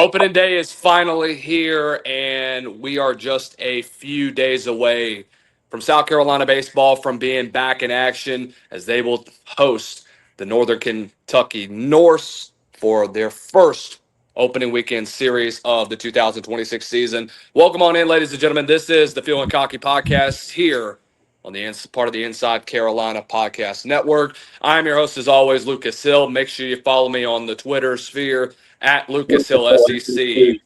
Opening day is finally here, and we are just a few days away from South Carolina baseball from being back in action as they will host the Northern Kentucky Norse for their first opening weekend series of the 2026 season. Welcome on in, ladies and gentlemen. This is the Feelin Cocky podcast here on the part of the Inside Carolina Podcast Network. I'm your host, as always, Lucas Hill. Make sure you follow me on the Twitter sphere at Lucas Hill SEC.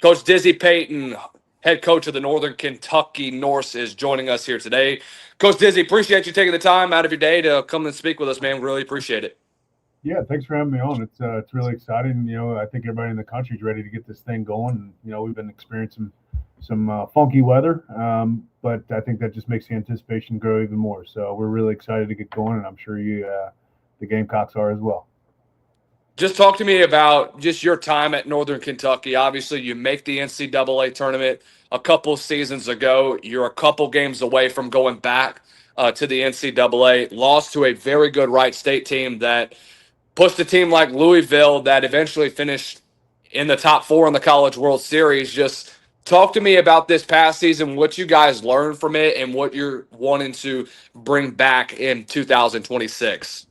Coach Dizzy Peyton, head coach of the Northern Kentucky Norse, is joining us here today. Coach Dizzy, appreciate you taking the time out of your day to come and speak with us, man. Really appreciate it. Yeah, thanks for having me on. It's really exciting. I think everybody in the country is ready to get this thing going. We've been experiencing some funky weather, but I think that just makes the anticipation grow even more. So we're really excited to get going, and I'm sure the Gamecocks, are as well. Just talk to me about just your time at Northern Kentucky. Obviously, you make the NCAA tournament a couple seasons ago. You're a couple games away from going back to the NCAA. Lost to a very good Wright State team that pushed a team like Louisville that eventually finished in the top four in the College World Series. Just talk to me about this past season, what you guys learned from it, and what you're wanting to bring back in 2026.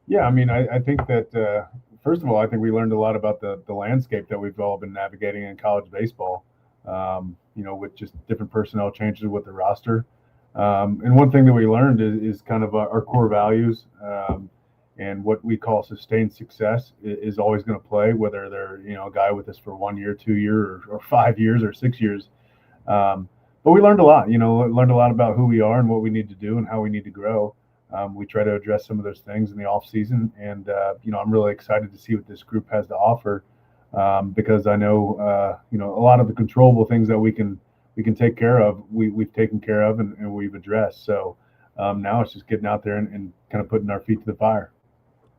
Yeah, I mean, I think that first of all, I think we learned a lot about the landscape that we've all been navigating in college baseball. With just different personnel changes with the roster. And one thing that we learned is kind of our core values. And what we call sustained success is always going to play, whether they're a guy with us for 1 year, 2 year, or 5 years, or 6 years. But we learned a lot. Learned a lot about who we are and what we need to do and how we need to grow. We try to address some of those things in the off season, and I'm really excited to see what this group has to offer, because I know a lot of the controllable things that we can take care of, we've taken care of and we've addressed. So now it's just getting out there and kind of putting our feet to the fire.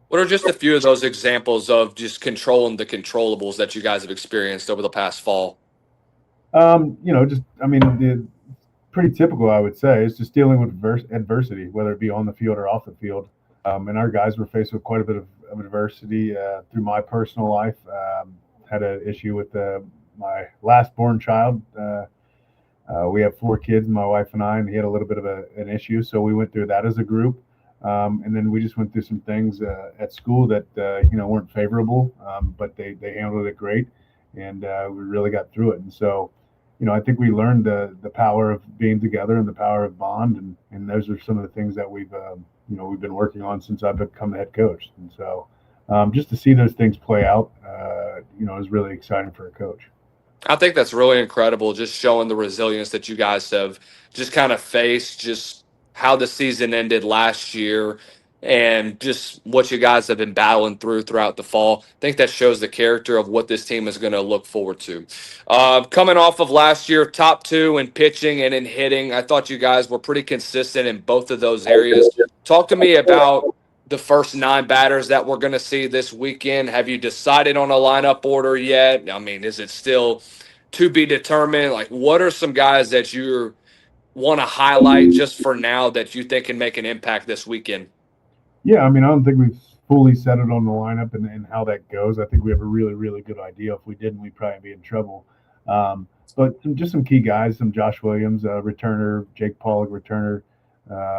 What are just a few of those examples of just controlling the controllables that you guys have experienced over the past fall? The pretty typical, I would say. It's just dealing with adversity, whether it be on the field or off the field. And our guys were faced with quite a bit of adversity through my personal life. Had an issue with my last born child. We have 4 kids, my wife and I, and he had a little bit of an issue. So we went through that as a group. And then we just went through some things at school that, weren't favorable, but they handled it great. And we really got through it. And so, I think we learned the power of being together and the power of bond. And those are some of the things that we've been working on since I've become the head coach. And so just to see those things play out, is really exciting for a coach. I think that's really incredible, just showing the resilience that you guys have just kind of faced, just how the season ended last year and just what you guys have been battling throughout the fall. I think that shows the character of what this team is going to look forward to. Coming off of last year, top 2 in pitching and in hitting, I thought you guys were pretty consistent in both of those areas. Talk to me about the first 9 batters that we're going to see this weekend. Have you decided on a lineup order yet? I mean, is it still to be determined? Like, what are some guys that you want to highlight just for now that you think can make an impact this weekend? Yeah, I mean, I don't think we've fully settled on the lineup and how that goes. I think we have a really, really good idea. If we didn't, we'd probably be in trouble. But some key guys, some Josh Williams, returner, Jake Pollock, returner,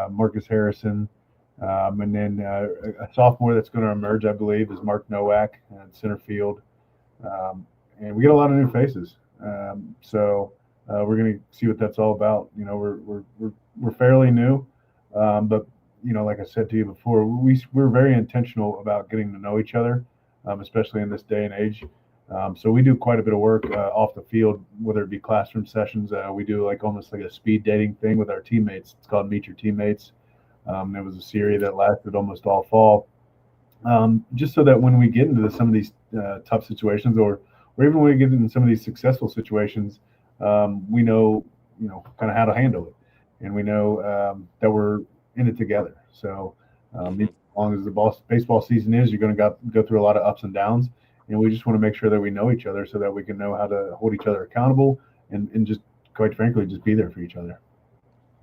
Marcus Harrison, and then a sophomore that's going to emerge, I believe, is Mark Nowak at center field. And we get a lot of new faces. So we're going to see what that's all about. We're fairly new, but like I said to you before, we're very intentional about getting to know each other, especially in this day and age. So we do quite a bit of work off the field, whether it be classroom sessions. We do almost like a speed dating thing with our teammates. It's called Meet Your Teammates. It was a series that lasted almost all fall, just so that when we get into some of these tough situations, or even when we get into some of these successful situations, we know kind of how to handle it, and we know that we're in it together. So as long as the baseball season is, you're going to go through a lot of ups and downs, and we just want to make sure that we know each other so that we can know how to hold each other accountable and just, quite frankly, just be there for each other.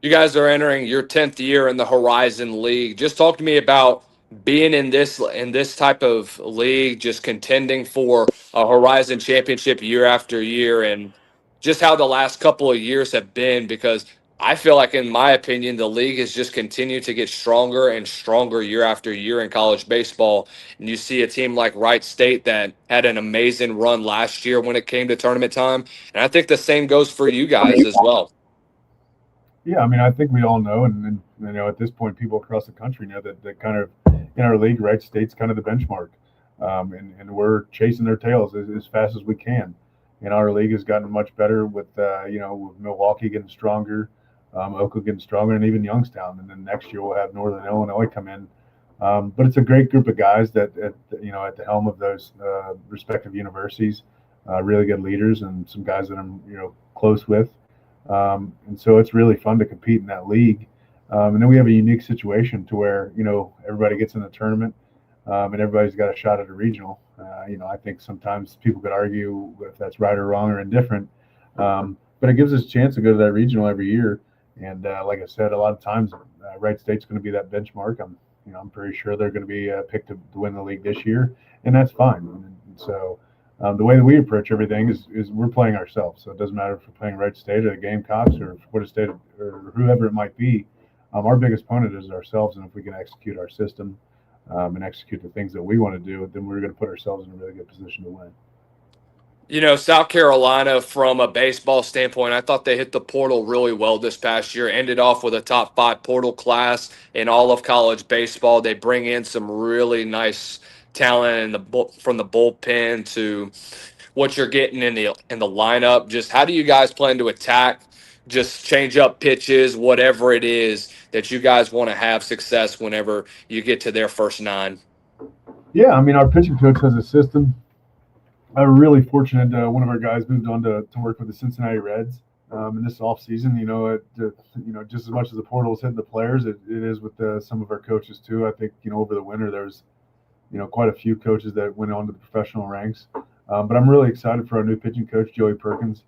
You guys are entering your 10th year in the Horizion League. Just talk to me about being in this type of league, just contending for a Horizon championship year after year, and just how the last couple of years have been. Because I feel like, in my opinion, the league has just continued to get stronger and stronger year after year in college baseball. And you see a team like Wright State that had an amazing run last year when it came to tournament time, and I think the same goes for you guys as well. Yeah, I mean, I think we all know, and at this point, people across the country know that kind of in our league, Wright State's kind of the benchmark, and we're chasing their tails as fast as we can. And our league has gotten much better with with Milwaukee getting stronger, Oakland getting stronger, and even Youngstown. And then next year we'll have Northern Illinois come in. But it's a great group of guys that at the helm of those respective universities, really good leaders and some guys that I'm close with. And so it's really fun to compete in that league. And then we have a unique situation to where everybody gets in the tournament, and everybody's got a shot at a regional. I think sometimes people could argue if that's right or wrong or indifferent, but it gives us a chance to go to that regional every year. And like I said, a lot of times Wright State's going to be that benchmark. I'm pretty sure they're going to be picked to win the league this year, and that's fine. And so the way that we approach everything is we're playing ourselves. So it doesn't matter if we're playing Wright State or the Gamecocks or Florida State or whoever it might be. Our biggest opponent is ourselves, and if we can execute our system and execute the things that we want to do, then we're going to put ourselves in a really good position to win. South Carolina, from a baseball standpoint, I thought they hit the portal really well this past year. Ended off with a top 5 portal class in all of college baseball. They bring in some really nice talent from the bullpen to what you're getting in the lineup. Just how do you guys plan to attack? Just change up pitches, whatever it is that you guys want to have success whenever you get to their first 9. Yeah, I mean, our pitching coach has a system. I'm really fortunate. One of our guys moved on to work with the Cincinnati Reds in this offseason. Just as much as the portal is hitting the players, it is with some of our coaches too. I think over the winter there's quite a few coaches that went on to the professional ranks. But I'm really excited for our new pitching coach, Joey Perkins.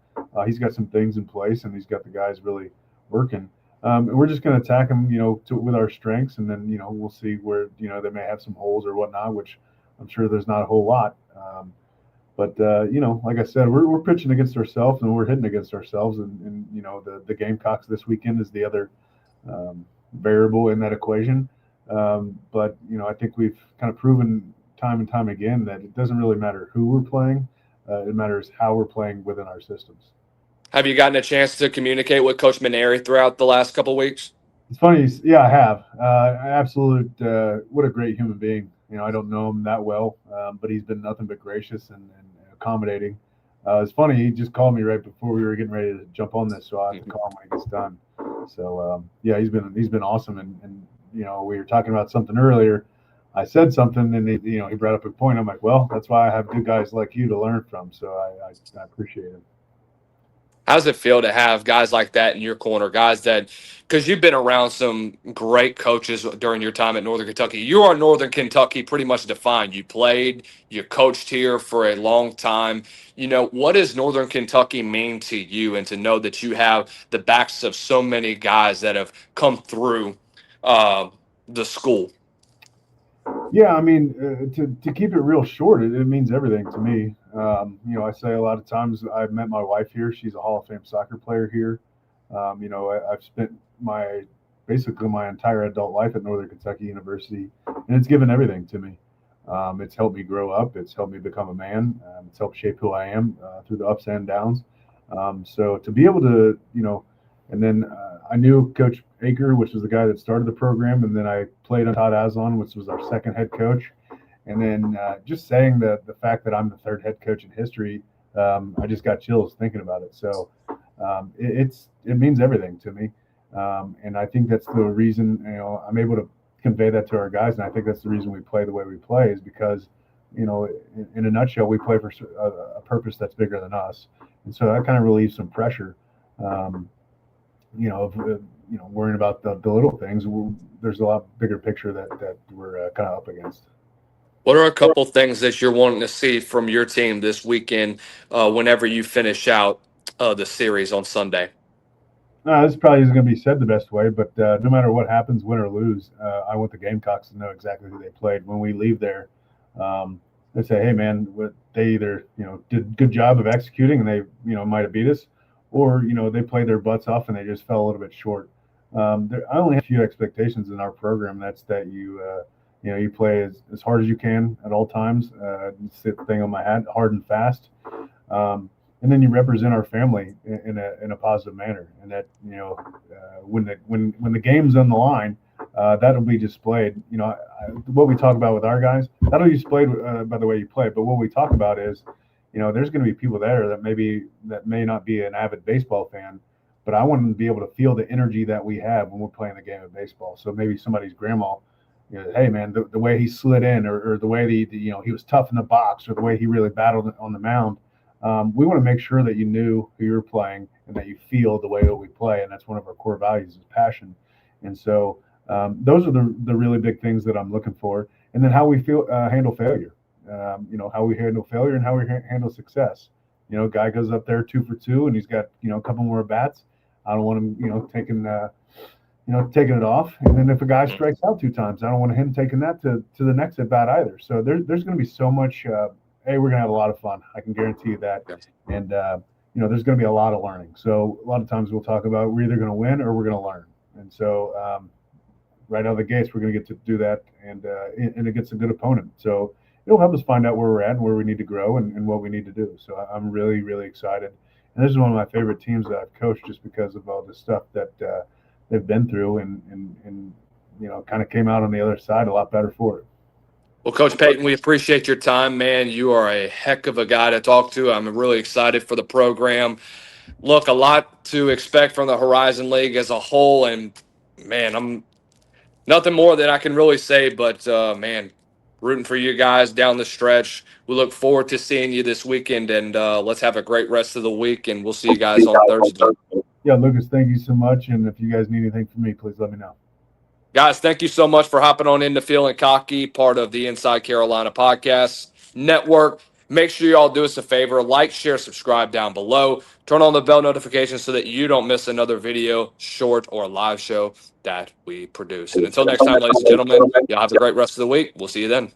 He's got some things in place, and he's got the guys really working. And we're just going to attack them, with our strengths, and then we'll see where they may have some holes or whatnot, which I'm sure there's not a whole lot. But like I said, we're pitching against ourselves and we're hitting against ourselves, and the Gamecocks this weekend is the other variable in that equation. But I think we've kind of proven time and time again that it doesn't really matter who we're playing; it matters how we're playing within our systems. Have you gotten a chance to communicate with Coach Mainieri throughout the last couple of weeks? It's funny, yeah, I have. Absolute, what a great human being. I don't know him that well, but he's been nothing but gracious and accommodating. It's funny, he just called me right before we were getting ready to jump on this, so I have to call him when he gets done. So yeah, he's been awesome, and we were talking about something earlier. I said something, and he brought up a point. I'm like, well, that's why I have good guys like you to learn from. So I appreciate it. How does it feel to have guys like that in your corner? Guys that, because you've been around some great coaches during your time at Northern Kentucky. You are Northern Kentucky pretty much defined. You played, you coached here for a long time. What does Northern Kentucky mean to you, and to know that you have the backs of so many guys that have come through uh, the school? Yeah, I mean, to keep it real short, it means everything to me. I say a lot of times I've met my wife here. She's a Hall of Fame soccer player here. I've spent basically my entire adult life at Northern Kentucky University, and it's given everything to me. It's helped me grow up. It's helped me become a man. It's helped shape who I am through the ups and downs. So to be able to, and then I knew Coach Aker, which was the guy that started the program, and then I played on Todd Aslan, which was our second head coach. And then just saying that the fact that I'm the third head coach in history, I just got chills thinking about it. So it means everything to me, and I think that's the reason I'm able to convey that to our guys, and I think that's the reason we play the way we play is because in a nutshell, we play for a purpose that's bigger than us, and so that kind of relieves some pressure. Of worrying about the little things. There's a lot bigger picture that we're kind of up against. What are a couple things that you're wanting to see from your team this weekend whenever you finish out the series on Sunday? This probably isn't going to be said the best way, but no matter what happens, win or lose, I want the Gamecocks to know exactly who they played when we leave there. They say, "Hey, man, they either did a good job of executing and they might have beat us, or they played their butts off and they just fell a little bit short." I only have a few expectations in our program. That's that you play as hard as you can at all times. Sit the thing on my hat, hard and fast. And then you represent our family in a positive manner, and that when the game's on the line, that'll be displayed. What we talk about with our guys, that'll be displayed by the way you play. But what we talk about is, there's going to be people there that may not be an avid baseball fan, but I want them to be able to feel the energy that we have when we're playing the game of baseball. So maybe somebody's grandma, hey man, the way he slid in, or the way he was tough in the box, or the way he really battled on the mound. We want to make sure that you knew who you're playing and that you feel the way that we play, and that's one of our core values is passion. And so those are the really big things that I'm looking for. And then how we handle failure. How we handle failure and how we handle success. Guy goes up there 2 for 2 and he's got a couple more bats. I don't want him taking it off. And then if a guy strikes out 2 times, I don't want him taking that to the next at bat either. So there's going to be so much. Hey, we're gonna have a lot of fun. I can guarantee you that. And there's gonna be a lot of learning. So a lot of times we'll talk about we're either gonna win or we're gonna learn. And so right out of the gates, we're gonna get to do that, and it gets a good opponent. So it'll help us find out where we're at and where we need to grow and what we need to do. So I'm really, really excited. And this is one of my favorite teams that I've coached just because of all the stuff that they've been through and kind of came out on the other side a lot better for it. Well, Coach Peyton, we appreciate your time, man. You are a heck of a guy to talk to. I'm really excited for the program. Look, a lot to expect from the Horizion League as a whole, and man, I'm nothing more that I can really say, but man, rooting for you guys down the stretch. We look forward to seeing you this weekend, and let's have a great rest of the week, and we'll see you guys on Thursday. Yeah, Lucas, thank you so much. And if you guys need anything from me, please let me know. Guys, thank you so much for hopping on into Feelin Cocky, part of the Inside Carolina Podcast Network. Make sure you all do us a favor, like, share, subscribe down below. Turn on the bell notifications so that you don't miss another video, short, or live show that we produce. And until next time, ladies and gentlemen, y'all have a great rest of the week. We'll see you then.